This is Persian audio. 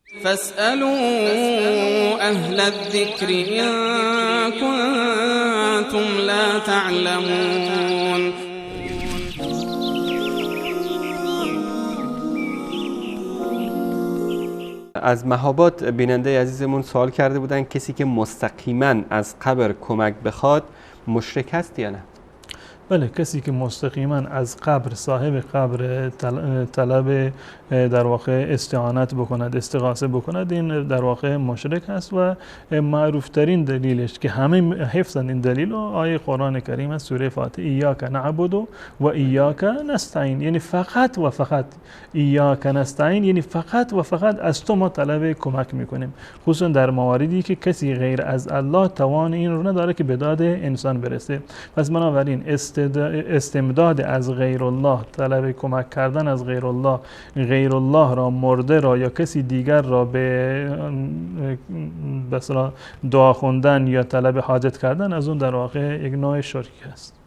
فاسألوا أهل الذكر إن كنتم لا تعلمون. از مهابات بیننده عزیزمون سوال کرده بودن کسی که مستقیما از قبر کمک بخواد مشرک است یا نه؟ بله، کسی که مستقیما از قبر، صاحب قبر طلب در واقع استعانت بکند، استغاثه بکند، این در واقع مشرک است و معروف ترین دلیلش که همه حفظن این دلیل آیه قرآن کریم است، سوره فاتحه، ایاک نعبد و ایاک نستعین، یعنی فقط و فقط ایاک نستعین، یعنی فقط و فقط از تو ما طلب کمک میکنیم، خصوصا در مواردی که کسی غیر از الله توان این رو نداره که به داد انسان برسه. پس بنابراین استمداد از غیر الله، طلب کمک کردن از غیر الله را، مرده را یا کسی دیگر را به دعا خوندن یا طلب حاجت کردن، از اون در واقع یک نوع شرکی است.